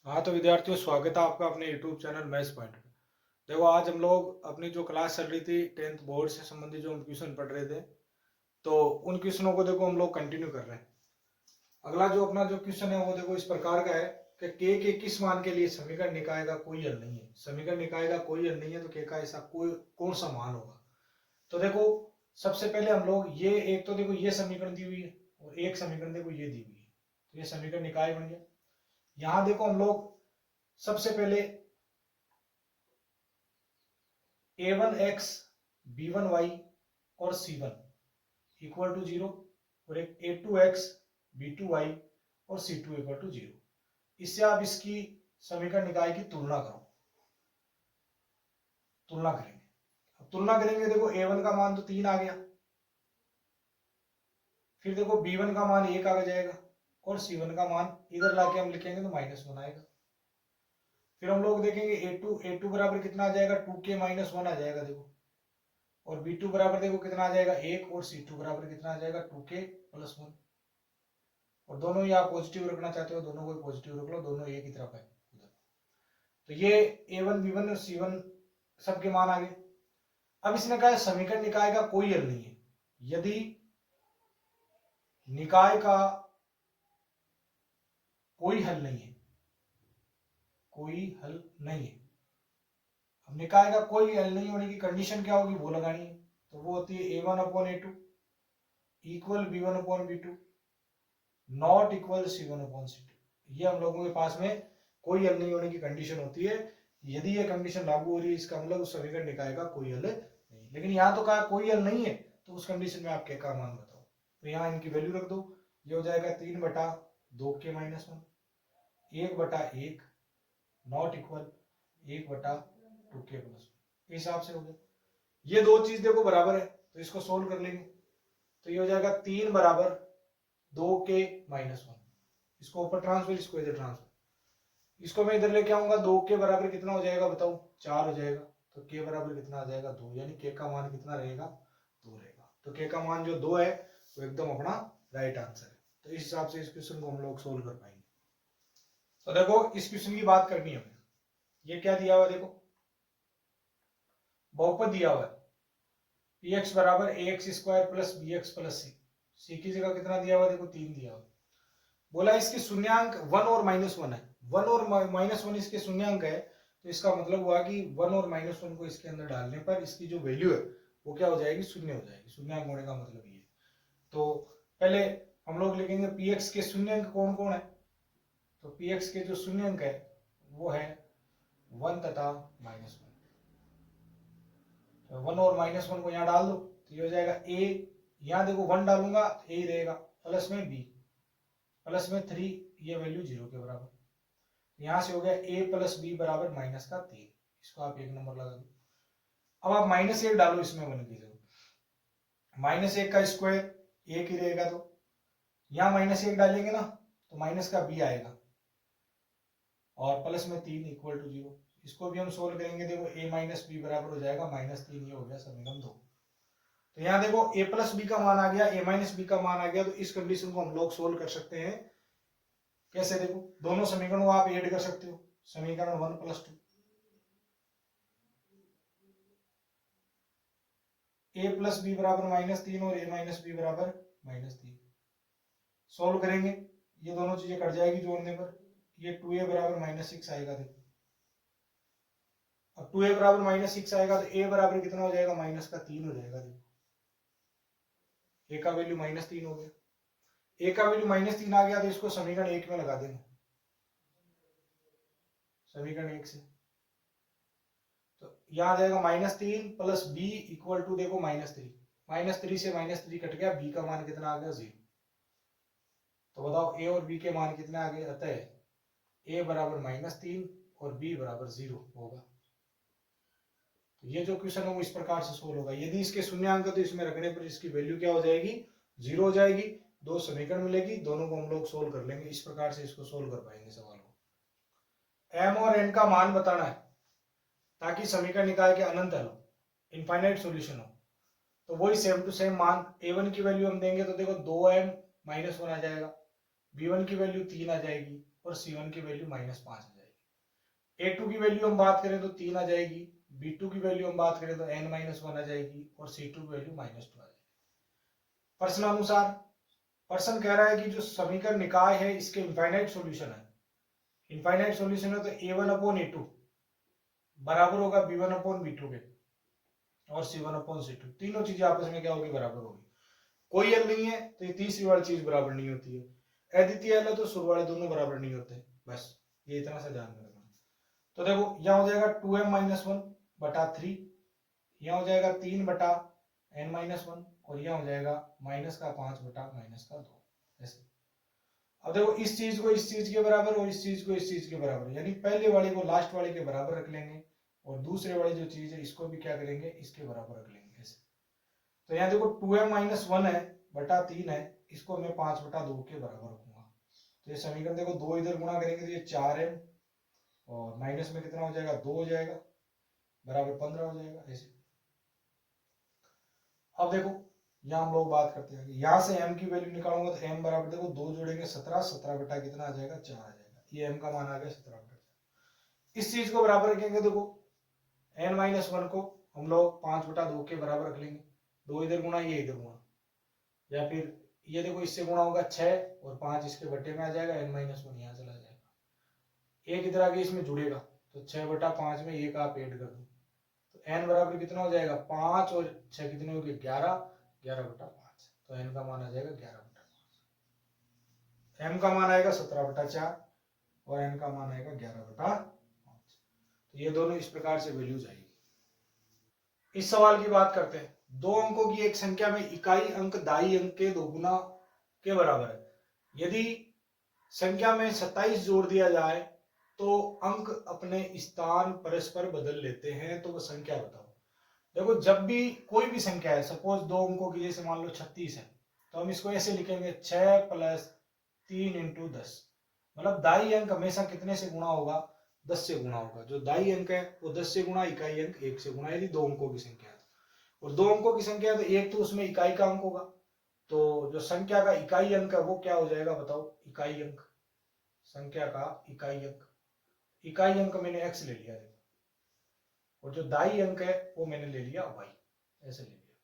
हाँ तो विद्यार्थियों, स्वागत है आपका अपने YouTube चैनल मैथ्स पॉइंट पे। देखो, आज हम लोग अपनी जो क्लास चल रही थी 10th बोर्ड से संबंधित जो हम क्वेश्चन पढ़ रहे थे, तो उन क्वेश्चनों को देखो हम लोग कंटिन्यू कर रहे हैं। अगला जो अपना जो क्वेश्चन है वो देखो इस प्रकार का है कि के किस मान के लिए समीकरण निकाय का कोई हल नहीं है। समीकरण निकाय का कोई हल नहीं है तो के का ऐसा कोई कौन सा मान होगा। तो देखो, सबसे पहले हम लोग ये एक तो देखो ये समीकरण दी हुई है और एक समीकरण देखो ये दी हुई है, तो ये समीकरण निकाय बन गया। यहाँ देखो हम लोग सबसे पहले a1x b1y और c1 इक्वल टू 0 और एक a2x b2y और c2 इक्वल टू 0। इससे आप इसकी समीकरण निकाय की तुलना करो, तुलना करेंगे। अब तुलना करेंगे, देखो a1 का मान तो 3 आ गया, फिर देखो b1 का मान 1 आ जाएगा और c1 का मान इधर लाके हम लिखेंगे तो -1 आएगा। फिर हम लोग देखेंगे a2 बराबर कितना आ जाएगा, 2k - 1 आ जाएगा देखो, और b2 बराबर देखो कितना आ जाएगा 1 और c2 बराबर कितना आ जाएगा 2k + 1। और दोनों ही आप पॉजिटिव रखना चाहते हो, दोनों को पॉजिटिव रख लो, दोनों एक ही तरफ है उधर। तो ये a1 b1 और c1 सबके मान आ गए। अब इसने कहा समीकरण निकाय का कोई हल नहीं है। यदि निकाय का कोई हल नहीं है, कोई हल नहीं है, अब निकाय का कोई हल नहीं होने की कंडीशन क्या होगी वो लगानी है। तो वो होती है a1/a2 equal b1/b2 not equal c1/c2। ये हम लोगों के पास में कोई हल नहीं होने की कंडीशन होती है। यदि ये कंडीशन लागू हो रही है, इसका मतलब उस समीकरण निकाय का कोई हल नहीं। लेकिन यहाँ तो कहा कोई हल नहीं है, तो उस कंडीशन में आप के का मान बताओ। तो यहाँ इनकी वैल्यू रख दो। ये हो जाएगा 3/2k - 1 1/1 नॉट इक्वल 1/2k + 1। इस हिसाब से हो गया। ये दो चीज देखो बराबर है, तो इसको सोल्व कर लेंगे। तो ये हो जाएगा 3 बराबर 2k - 1। इसको ऊपर ट्रांसफर, इसको इधर ट्रांसफर। इसको मैं इधर लेके आऊंगा, 2k बराबर कितना हो जाएगा बताओ, 4 हो जाएगा। तो k बराबर कितना आ जाएगा 2, यानी k का मान कितना रहेगा 2 रहेगा। तो k का मान जो 2 है वो एकदम अपना राइट आंसर है। तो इस हिसाब से इस क्वेश्चन को हम लोग सोल्व कर पाएंगे। तो देखो इस क्वेश्चन की बात करनी है हमें। ये क्या दिया हुआ देखो, बहुपद दिया हुआ है px बराबर ax² + bx + c। c की जगह कितना दिया हुआ देखो 3 दिया हुआ। बोला इसके शून्यांक 1 और -1 है। 1 और -1 इसके शून्यांक है, तो इसका मतलब हुआ कि 1 और -1 को इसके अंदर डालने पर इसकी जो वैल्यू है वो क्या हो जाएगी, शून्य हो जाएगी। शून्यांक होने का मतलब ये। तो पहले हम लोग लिखेंगे px के शून्यांक कौन कौन है। तो px के जो शून्यांक है वो है 1 तथा -1। तो 1 और -1 को यहाँ डाल दो, तो ये हो जाएगा a। यहाँ देखो 1 डालूंगा a ही रहेगा, प्लस में b प्लस में 3, ये वैल्यू 0 के बराबर। यहां से हो गया a + b बराबर -3। इसको आप 1 नंबर लगा दो। अब आप -1 डालो इसमें 1 की जगह। -1 का स्क्वायर 1 ही रहेगा, तो यहाँ -1 डालेंगे ना तो माइनस का b आएगा और प्लस में 3 इक्वल टू 0। इसको भी हम सोल्व करेंगे, देखो a - b बराबर हो जाएगा -3। ये हो गया समीकरण 2। तो यहाँ देखो a + b का मान आ गया, a - b का मान आ गया। तो इस कंडीशन को हम लोग सोल्व कर सकते हैं। कैसे, देखो दोनों समीकरणों को आप ऐड कर सकते हो। समीकरण 1 + 2 a + b बराबर -3 और a - b बराबर -3। सोल्व करेंगे, ये दोनों चीजें कट जाएगी जोड़ने पर। ये 2a बराबर -6 आएगा। देखो अब 2a बराबर -6 आएगा तो a बराबर कितना हो जाएगा, -3 हो जाएगा। देखो a का वैल्यू -3 हो गया। a का वैल्यू -3 आ गया तो इसको समीकरण 1 में लगा देंगे। समीकरण 1 से तो यहां आ जाएगा -3 + b इक्वल टू देखो -3। -3 से -3 कट गया, b का मान कितना आ गया 0। तो बताओ a और b के मान कितने आ गए। अतः a बराबर -3 और b बराबर 0 होगा। तो ये जो क्वेश्चन है वो इस प्रकार से सोल्व होगा। यदि इसके शून्यांक है तो इसमें रखने पर इसकी वैल्यू क्या हो जाएगी, 0 हो जाएगी। दो समीकरण मिलेगी, दोनों को हम लोग सोल्व कर लेंगे। इस प्रकार से इसको सोल्व कर पाएंगे सवाल को। m और n का मान बताना है ताकि समीकरण निकाल के अनंत हल हो, इनफाइनाइट सॉल्यूशन हो। तो वही सेम टू सेम मान a1 की वैल्यू हम देंगे तो देखो 2m - 1 आ जाएगा, b1 की वैल्यू 3 आ जाएगी और c1 की वैल्यू -5 आ जाएगी। A2 की वैल्यू हम बात करें तो 3 आ जाएगी, B2 की वैल्यू हम बात करें तो n-1 आ जाएगी और C2 की वैल्यू -2 आ जाएगी। प्रश्नानुसार प्रश्न कह रहा है कि जो समीकरण निकाय है इसके इनफाइनाइट सॉल्यूशन है, इनफाइनाइट सॉल्यूशन है तो A1/A2 बराबर होगा B1/B2 के और C1/C2, तीनों चीजें आपस में क्या होगी, बराबर होगी। कोई हल नहीं है तो ये तीसरी वाली चीज बराबर नहीं होती है। अद्वितीय हल है तो शुरू वाले दोनों बराबर नहीं होते, बस ये इतना सा ध्यान में रखना। तो देखो यहाँ हो जाएगा 2m-1 बटा 3, यहाँ हो जाएगा 3 बटा n-1 और यहाँ हो जाएगा -5 बटा -2, ऐसे। अब देखो इस चीज को इस चीज के बराबर और इस चीज को इस चीज के बराबर, यानी पहले वाले को लास्ट वाले के बराबर रख लेंगे और दूसरे वाली जो चीज है इसको भी क्या करेंगे, इसके बराबर रख लेंगे, ऐसे। तो यहाँ देखो 2m-1 है बटा 3 है, इसको मैं 5 बटा 2 के बराबर रखूंगा। तो ये समीकरण देखो 2 इधर गुणा करेंगे तो ये 4m और माइनस में कितना हो जाएगा, 2 हो जाएगा, बराबर 15 हो जाएगा, ऐसे। अब देखो यहाँ हम लोग बात करते हैं, यहाँ से m की वैल्यू निकालूंगा तो m बराबर देखो 2 जोड़ेंगे 17, 17 बटा कितना आ जाएगा, 4 आ जाएगा, ये m का मान आ गया 17 बटा 4। इस चीज को बराबर रखेंगे, देखो n-1 को हम लोग 5 बटा 2 के बराबर रख लेंगे, 2 इधर गुणा ये इधर गुणा, या फिर ये देखो इससे गुणा होगा 6 और 5 इसके बट्टे में आ जाएगा, n-1 यहाँ चला जाएगा, एक इधर आगे इसमें जुड़ेगा तो 6 बटा 5 में एक आप ऐड कर दो तो n बराबर कितना हो जाएगा, 5 और 6 कितने हो गए, 11, 11 बटा 5, तो n का मान आ जाएगा 11 बटा 5, m का मान आएगा 17 बटा 4 और n का मान आएगा 11 बटा 5। तो ये दोनों इस प्रकार से वैल्यूज आएगी। इस सवाल की बात करते हैं, दो अंकों की एक संख्या में इकाई अंक दाई अंक के दोगुना के बराबर है। यदि संख्या में 27 जोड़ दिया जाए तो अंक अपने स्थान परस्पर बदल लेते हैं, तो वो संख्या बताओ। देखो जब भी कोई भी संख्या है, सपोज दो अंकों की, जैसे मान लो 36 है, तो हम इसको ऐसे लिखेंगे 6 + 3 × 10, मतलब दाई अंक हमेशा कितने से गुणा होगा, 10 से गुणा होगा। जो दाई अंक है वो 10 से गुणा, इकाई अंक 1 से गुणा, यदि दो अंकों की संख्या है। और दो अंकों की संख्या है तो एक तो उसमें इकाई का अंक होगा, तो जो संख्या का इकाई अंक है वो क्या हो जाएगा, बताओ, इकाई अंक, संख्या का इकाई अंक, इकाई अंक मैंने x ले लिया देखो, और जो दाई अंक है वो मैंने ले लिया y, ऐसे ले लिया।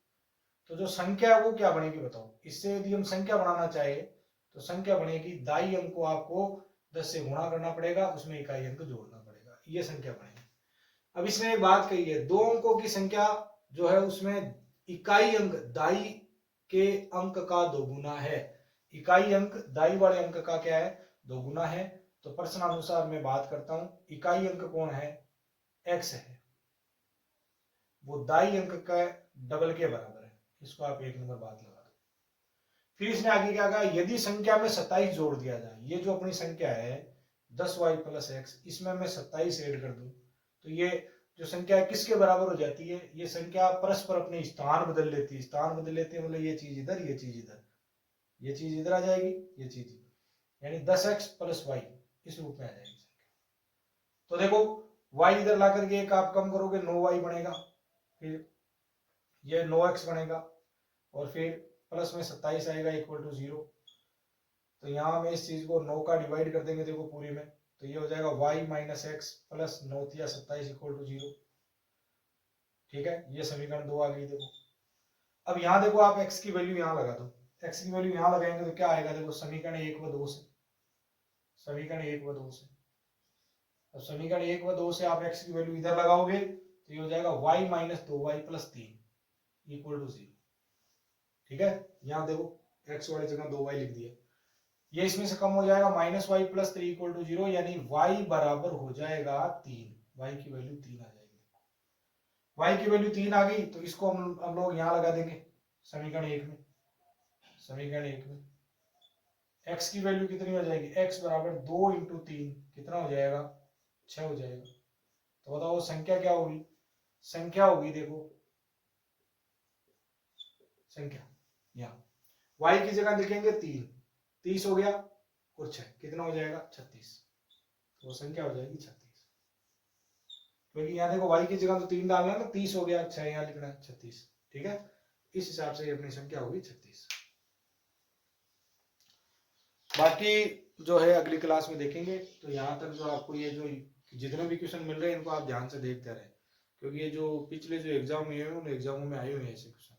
तो जो संख्या है वो क्या बनेगी बताओ, इससे यदि हम संख्या बनाना चाहे तो संख्या बनेगी, दाई अंक को आपको 10 से गुणा करना पड़ेगा, उसमें इकाई अंक जोड़ना पड़ेगा, ये संख्या बनेगी। अब इसने एक बात कही है, दो अंकों की संख्या जो है उसमें इकाई अंक दाई के अंक का दोगुना है, इकाई अंक दाई वाले अंक का क्या है, दोगुना है। तो प्रश्नानुसार मैं बात करता हूं, इकाई अंक कौन है, x है, वो दाई अंक का डबल के बराबर है, इसको आप 1 नंबर बात लगा दो। फिर इसने आगे क्या कहा, यदि संख्या में 27 जोड़ दिया जाए, ये जो अपनी संख्या है 10y + x, इसमें मैं 27 ऐड कर दूं तो ये जो संख्या है किसके बराबर हो जाती है, ये संख्या परस्पर अपने स्थान बदल लेती है, स्थान बदल लेती है, मतलब ये चीज इधर, ये चीज इधर, ये चीज इधर आ जाएगी, ये चीज इधर, यानी 10x + y इस रूप में आ जाएगी संख्या। तो देखो y इधर ला करके एक आप कम करोगे 9y बनेगा, फिर ये 9x बनेगा और फिर प्लस में 27 आएगा = 0। तो यहाँ में इस चीज को 9 का डिवाइड कर देंगे देखो पूरी में, तो ये हो जाएगा y - x + 9 × 27 = 0। ठीक है, ये समीकरण 2 आ गई देखो। अब यहाँ देखो आप x की वैल्यू यहाँ लगा दो, x की वैल्यू यहाँ लगाएंगे तो क्या आएगा, देखो समीकरण 1 व 2 से, समीकरण 1 व 2 से, अब समीकरण 1 व 2 से आप x की वैल्यू इधर लगाओगे तो ये हो जाएगा y - 2y + 3 = 0। ठीक है, यहाँ देखो x वाली जगह 2y लिख दिया, ये इसमें से कम हो जाएगा, -y + 3 = 0, यानी y बराबर हो जाएगा 3, y की वैल्यू 3 आ जाएगी। y की वैल्यू 3 आ गई तो इसको हम लोग यहाँ लगा देंगे समीकरण 1 में, समीकरण 1 में x की वैल्यू कितनी हो जाएगी, x बराबर 2 × 3 कितना हो जाएगा, 6 हो जाएगा। तो बताओ संख्या क्या होगी, संख्या होगी देखो, संख्या यहाँ y की जगह लिखेंगे 3, 30 हो गया और 6 कितना हो जाएगा, 36, तो संख्या हो जाएगी 36, क्योंकि यहाँ देखो y की जगह तो 3 डालना है ना, 30 हो गया, 6 यहाँ लिखना है 36। ठीक है, इस हिसाब से अपनी संख्या होगी 36। बाकी जो है अगली क्लास में देखेंगे। तो यहाँ तक जो आपको ये जो जितने भी क्वेश्चन मिल रहे हैं इनको आप ध्यान से देखते रहे, क्योंकि ये जो पिछले जो एग्जाम हुए हैं उन एग्जामों में आए हुए हैं ऐसे क्वेश्चन।